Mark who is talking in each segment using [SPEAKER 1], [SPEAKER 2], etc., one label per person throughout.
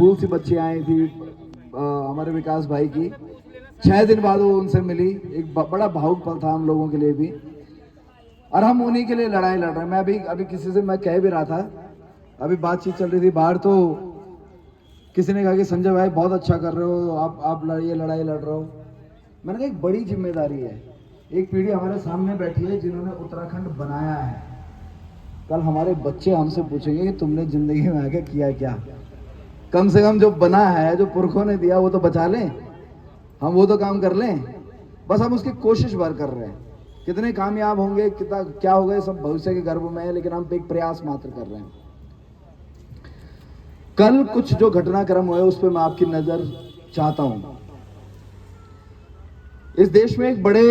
[SPEAKER 1] School सी बच्ची आई थी हमारे विकास भाई की। 6 दिन बाद वो उनसे मिली। एक बड़ा भावुक पल था हम लोगों के लिए भी, और हम उन्हीं के लिए लड़ाई लड़ रहे हैं। मैं अभी किसी से मैं कह भी रहा था, अभी बातचीत चल रही थी बाहर, तो किसी ने कहा कि संजय भाई बहुत अच्छा कर रहे हो, आप ये लड़ाई लड़ रहे हो। मैंने कहा एक बड़ी जिम्मेदारी है। एक पीढ़ी हमारे सामने बैठी है जिन्होंने उत्तराखंड बनाया है। कल हमारे बच्चे हमसे पूछेंगे कि तुमने जिंदगी में आगे किया क्या। कम से कम जो बना है, जो पुरखों ने दिया, वो तो बचा लें, हम वो तो काम कर लें। बस हम उसकी कोशिश भर कर रहे हैं। कितने कामयाब होंगे, कितना क्या होगा, ये सब भविष्य के गर्भ में है, लेकिन हम एक प्रयास मात्र कर रहे हैं। कल कुछ जो घटनाक्रम हुए उस पर मैं आपकी नजर चाहता हूं। इस देश में एक बड़े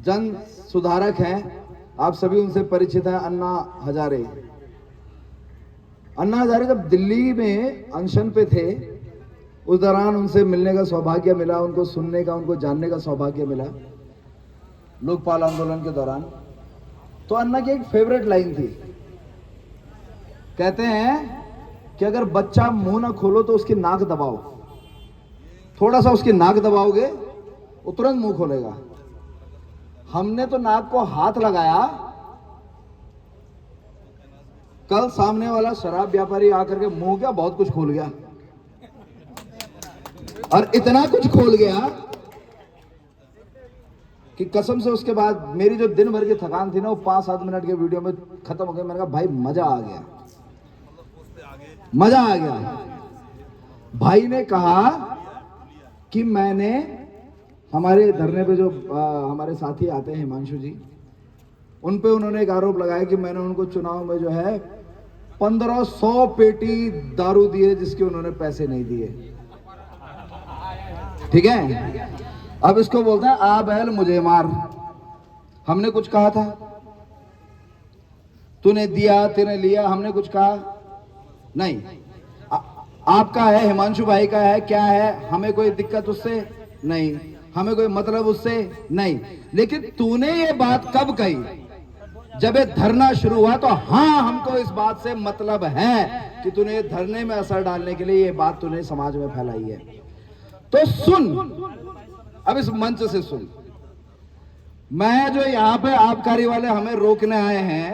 [SPEAKER 1] जन सुधारक हैं, आप सभी उनसे परिचित हैं, अन्ना हजारे। अन्ना हजारे जब दिल्ली में अनशन पे थे, उस दौरान उनसे मिलने का सौभाग्य मिला, उनको सुनने का, उनको जानने का सौभाग्य मिला लोकपाल आंदोलन के दौरान। तो अन्ना की एक फेवरेट लाइन थी, कहते हैं कि अगर बच्चा मुंह ना खोलो तो उसकी नाक दबाओ, थोड़ा सा उसकी नाक दबाओगे वो तुरंत मुंह खोलेगा। हमने तो नाक को हाथ लगाया, कल सामने वाला शराब व्यापारी आकर के मुंह क्या बहुत कुछ खोल गया, और इतना कुछ खोल गया कि कसम से उसके बाद मेरी जो दिन भर की थकान थी ना, वो 5-7 मिनट के वीडियो में खत्म हो गई। मैंने कहा भाई मजा आ गया, मजा आ गया। भाई ने कहा कि मैंने, हमारे धरने पे जो हमारे साथी आते हैं हिमांशु जी, उन पे उन्होंने एक आरोप लगाया कि मैंने उनको चुनाव में जो है 1500 पेटी दारू दिए जिसके उन्होंने पैसे नहीं दिए। ठीक है, अब इसको बोलते हैं आ बैल मुझे मार। हमने कुछ कहा था? तूने दिया, तूने लिया, हमने कुछ कहा नहीं। आपका है, हिमांशु भाई का है, क्या है, हमें कोई दिक्कत उससे नहीं, हमें कोई मतलब उससे नहीं। लेकिन तूने ये बात कब कही? जब ये धरना शुरू हुआ तो हाँ, हमको इस बात से मतलब है कि तूने धरने में असर डालने के लिए ये बात तूने समाज में फैलाई है। तो सुन, अब इस मंच से सुन। मैं जो यहां पे आबकारी वाले हमें रोकने आए हैं,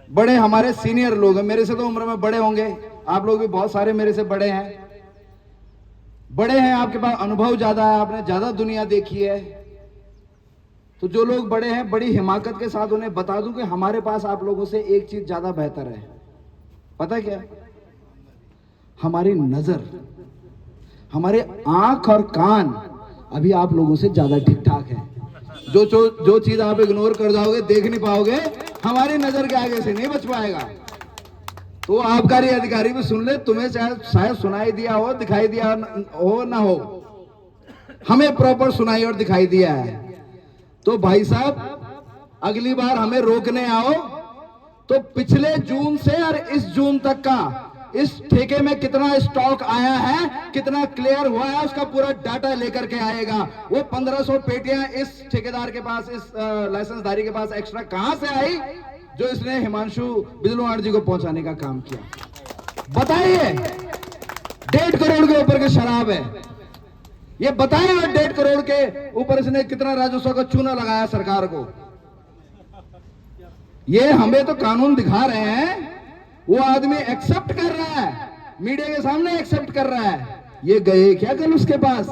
[SPEAKER 1] बड़े हमारे सीनियर लोग हैं, मेरे से तो उम्र में बड़े होंगे, आप लोग भी बहुत सारे मेरे से बड़े हैं, बड़े हैं, आपके पास अनुभव ज्यादा है, आपने ज्यादा दुनिया देखी है। तो जो लोग बड़े हैं, बड़ी हिमाकत के साथ उन्हें बता दूं कि हमारे पास आप लोगों से एक चीज ज्यादा बेहतर है। पता क्या? हमारी नजर, हमारे आंख और कान अभी आप लोगों से ज्यादा ठीक ठाक है। जो चीज आप इग्नोर कर जाओगे, देख नहीं पाओगे, हमारी नजर के आगे से नहीं बच पाएगा। तो आबकारी अधिकारी भी सुन ले, तुम्हें शायद सुनाई दिया हो, दिखाई दिया हो ना हो, हमें प्रॉपर सुनाई और दिखाई दिया है। तो भाई साहब, अगली बार हमें रोकने आओ तो पिछले जून से और इस जून तक का इस ठेके में कितना स्टॉक आया है, कितना क्लियर हुआ है, उसका पूरा डाटा लेकर के आएगा। वो 1500 पेटियां इस ठेकेदार के पास, इस लाइसेंसधारी के पास एक्स्ट्रा कहां से आई जो इसने हिमांशु बिजलवाड़ जी को पहुंचाने का काम किया? बताइए। 1.5 करोड़ के ऊपर की शराब है ये, बताइए। 1.5 करोड़ के ऊपर इसने कितना राजस्व का चूना लगाया सरकार को। ये हमें तो कानून दिखा रहे हैं, वो आदमी एक्सेप्ट कर रहा है, मीडिया के सामने एक्सेप्ट कर रहा है। ये गए क्या कल उसके पास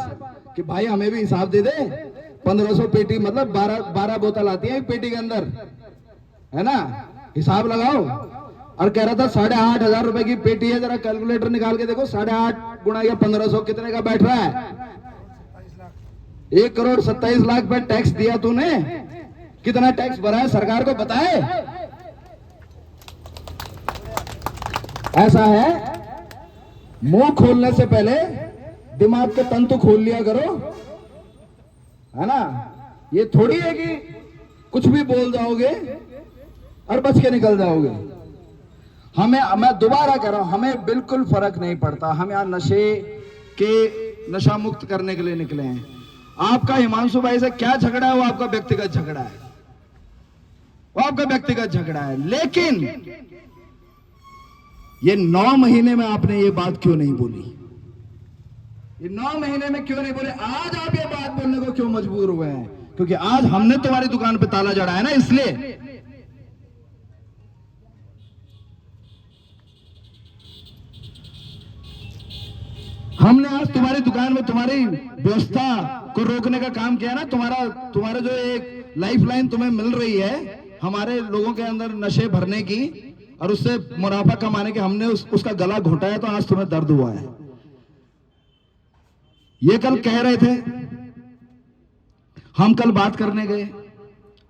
[SPEAKER 1] कि भाई हमें भी हिसाब दे दे? 1500 पेटी मतलब 12 बोतल आती है एक पेटी के अंदर, है ना? हिसाब लगाओ। और कह रहा था 8,500 रुपए की पेटी है, जरा कैलकुलेटर निकाल के देखो, 8.5 गुणा या 1500 कितने का बैठ रहा है? 1 करोड़ 27 लाख पे टैक्स दिया तूने, कितना टैक्स भरा है सरकार को बताए? ऐसा है, मुंह खोलने से पहले दिमाग के तंतु खोल लिया करो, है ना? ये थोड़ी है कि कुछ भी बोल जाओगे और बच के निकल जाओगे। मैं दोबारा कह रहा हूं, हमें बिल्कुल फर्क नहीं पड़ता। हम यहां नशा मुक्त करने के लिए निकले हैं। आपका हिमांशु भाई से क्या झगड़ा है, वो आपका व्यक्तिगत झगड़ा है, वो आपका व्यक्तिगत झगड़ा है। लेकिन ये 9 महीने में आपने ये बात क्यों नहीं बोली? ये 9 महीने में क्यों नहीं बोले? आज आप ये बात बोलने को क्यों मजबूर हुए हैं? क्योंकि आज हमने तुम्हारी दुकान पे ताला जड़ा है ना, इसलिए। हमने आज तुम्हारी दुकान में तुम्हारी व्यवस्था को रोकने का काम किया ना। तुम्हारा जो एक लाइफलाइन तुम्हें मिल रही है हमारे लोगों के अंदर नशे भरने की और उससे मुनाफा कमाने के, हमने उसका गला घोटा है, तो आज तुम्हें दर्द हुआ है। ये कल कह रहे थे, हम कल बात करने गए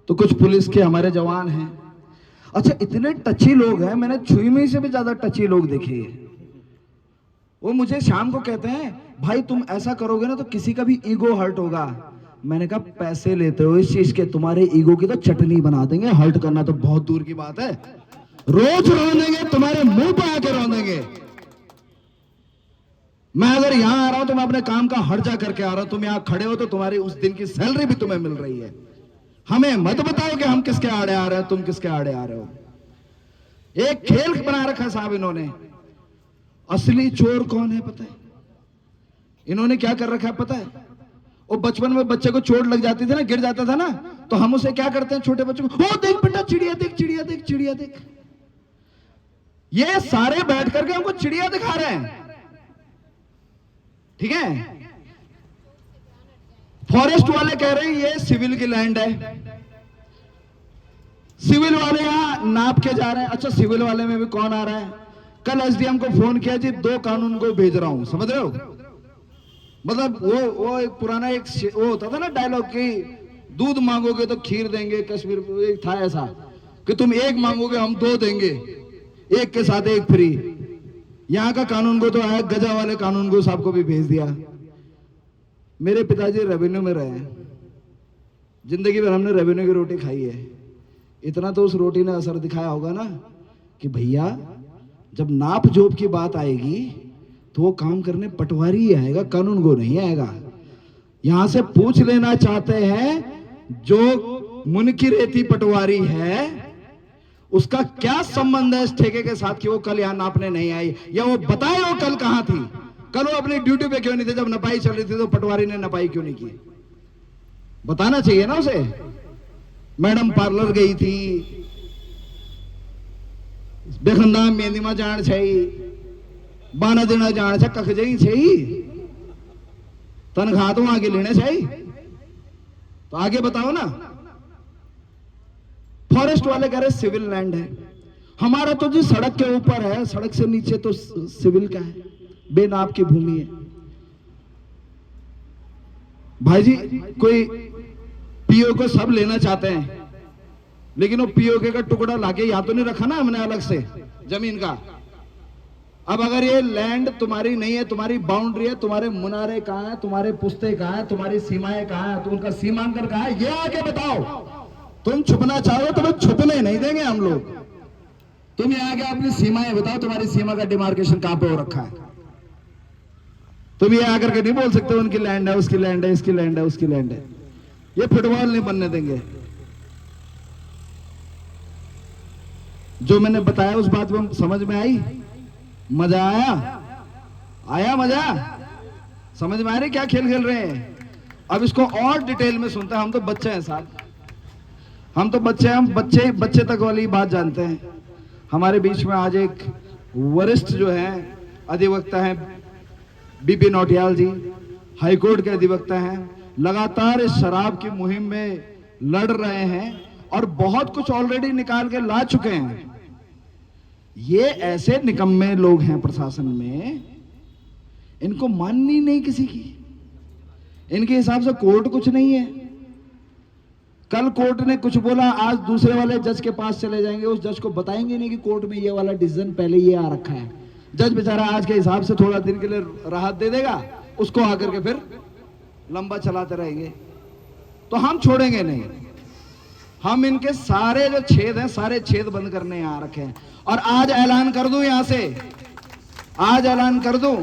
[SPEAKER 1] तो कुछ पुलिस के हमारे जवान हैं। अच्छा, इतने टची लोग हैं, मैंने छुई से भी ज्यादा टची लोग देखे हैं। वो मुझे शाम को कहते हैं, भाई तुम ऐसा करोगे ना तो किसी का भी ईगो हर्ट होगा। मैंने कहा पैसे लेते हो इस चीज के, तुम्हारे ईगो की तो चटनी बना देंगे, हर्ट करना तो बहुत दूर की बात है। रोज रो देंगे, तुम्हारे मुंह पे आके रो देंगे। मैं अगर यहां आ रहा हूं तो मैं अपने काम का हर्जा करके आ रहा हूं। तुम यहां खड़े हो तो तुम्हारी उस दिन की सैलरी भी तुम्हें मिल रही है। हमें मत बताओ कि हम किसके आड़े आ रहे हैं, तुम किसके आड़े आ रहे हो। एक खेल बना रखा साहब इन्होंने। असली चोर कौन है पता है? इन्होंने क्या कर रखा है पता है? वो बचपन में बच्चे को चोट लग जाती थी ना, गिर जाता था ना, तो हम उसे क्या करते हैं छोटे बच्चों को, ओ देख बेटा चिड़िया देख, चिड़िया देख, चिड़िया देख। ये सारे बैठ करके हमको चिड़िया दिखा रहे हैं, ठीक है। फॉरेस्ट वाले कह रहे हैं ये सिविल की लैंड है। सिविल वाले यहां नाप के जा रहे हैं। अच्छा, सिविल वाले में भी कौन आ रहा है? कल एसडीएम को फोन किया जी, 2 कानून को भेज रहा हूं, समझ रहे हो? मतलब वो एक पुराना एक वो होता था ना डायलॉग कि दूध मांगोगे तो खीर देंगे। कश्मीर में था ऐसा कि तुम 1 मांगोगे हम 2 देंगे, 1 के साथ 1 फ्री। यहां का कानून को तो आया, गजा वाले कानून को साहब को भी भेज दिया। मेरे पिताजी रेवेन्यू में रहे हैं, जिंदगी भर हमने रेवेन्यू की रोटी खाई है। इतना तो उस रोटी ने असर दिखाया होगा ना कि भैया जब नाप जोप की बात आएगी तो वो काम करने पटवारी ही आएगा, कानून को नहीं आएगा। यहां से पूछ लेना चाहते हैं जो मुनकी रेती पटवारी है उसका क्या संबंध है इस ठेके के साथ कि वो कल यहां नापने नहीं आई, या वो बताए वो कल कहां थी, कल वो अपनी ड्यूटी पे क्यों नहीं थे, जब नपाई चल रही थी तो पटवारी ने नपाई क्यों नहीं की? बताना चाहिए ना उसे। मैडम पार्लर गई थी, बेखंदा मेहंदीमा जान छई, बाना देना जान छे, कख जई छई, तनख्वाह तो आगे लेने छई, तो आगे बताओ ना। फॉरेस्ट वाले कह रहे सिविल लैंड है हमारा, तो जी सड़क के ऊपर है, सड़क से नीचे तो सिविल का है, बेनाप की भूमि है। भाई जी कोई पीओ को सब लेना चाहते हैं, लेकिन वो पीओके का टुकड़ा लाके यहां तो नहीं रखा ना हमने अलग से जमीन का। अब अगर ये लैंड तुम्हारी नहीं है, तुम्हारी बाउंड्री है, तुम्हारे मुनारे कहां है, तुम्हारे पुस्ते कहां है, तुम्हारी सीमाएं कहां है, तो उनका सीमांकन कहां है, ये आके बताओ। तुम छुपना चाहो तो छुपने नहीं देंगे हम लोग। तुम ये आगे अपनी सीमाएं बताओ, तुम्हारी सीमा का डिमार्केशन कहां पे हो रखा है। तुम ये आकर के नहीं बोल सकते उनकी लैंड है, उसकी लैंड है, इसकी लैंड है, उसकी लैंड है। ये फुटबॉल नहीं बनने देंगे। जो मैंने बताया उस बात में समझ में आई? मजा आया? आया मजा? समझ में आ रही क्या खेल खेल रहे हैं? अब इसको और डिटेल में सुनता है। हम तो बच्चे हैं साहब, हम तो बच्चे हैं, हम बच्चे तक वाली बात जानते हैं। हमारे बीच में आज एक वरिष्ठ जो हैं अधिवक्ता हैं, बीपी नौटियाल जी, हाईकोर्ट के अधिवक्ता हैं, लगातार इस शराब की मुहिम में लड़ रहे हैं और बहुत कुछ ऑलरेडी निकाल के ला चुके हैं। ये ऐसे निकम्मे लोग हैं प्रशासन में, इनको माननी नहीं किसी की। इनके हिसाब से कोर्ट कुछ नहीं है। कल कोर्ट ने कुछ बोला, आज दूसरे वाले जज के पास चले जाएंगे, उस जज को बताएंगे नहीं कि कोर्ट में ये वाला डिसीजन पहले ये आ रखा है। जज बेचारा आज के हिसाब से थोड़ा दिन के लिए राहत दे देगा, उसको आकर के फिर लंबा चलाते रहेंगे। तो हम छोड़ेंगे नहीं। हम इनके सारे जो छेद हैं, सारे छेद बंद करने आ रखे हैं। और आज ऐलान कर दूं यहां से, आज ऐलान कर दूं,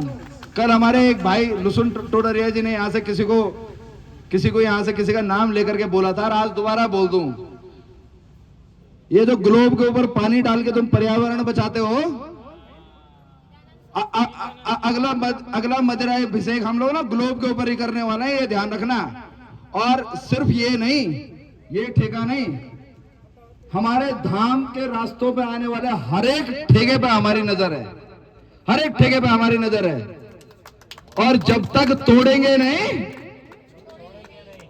[SPEAKER 1] कल हमारे एक भाई लुसुन टोडरिया जी ने यहां से किसी को यहां से किसी का नाम लेकर के बोला था, और आज दोबारा बोल दूं, ये जो ग्लोब के ऊपर पानी डाल के तुम पर्यावरण बचाते हो, अगला मदिरा अभिषेक हम लोग ना ग्लोब के ऊपर ही करने वाला है, ये ध्यान रखना। और सिर्फ ये नहीं, ये ठेका नहीं, हमारे धाम के रास्तों पे आने वाले हर एक ठेके पे हमारी नजर है, हर एक ठेके पे हमारी नजर है। और जब तक तोड़ेंगे नहीं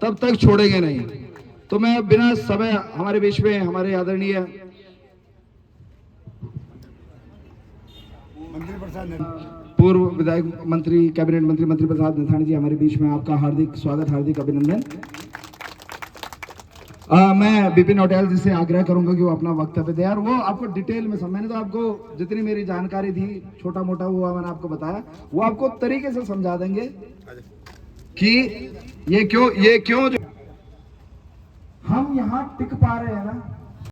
[SPEAKER 1] तब तक छोड़ेंगे नहीं। तो मैं बिना समय, हमारे बीच में हमारे आदरणीय पूर्व विधायक मंत्री, कैबिनेट मंत्री मंत्री प्रसाद नथानी जी हमारे बीच में, आपका हार्दिक स्वागत, हार्दिक अभिनंदन। मैं बिपिन होटल जी से आग्रह करूंगा कि वो अपना वक्तव्य दे। यार वो आपको डिटेल में मैंने तो आपको जितनी मेरी जानकारी थी छोटा मोटा वो मैंने आपको बताया, वो आपको तरीके से समझा देंगे कि ये क्यों हम यहाँ टिक पा रहे हैं ना,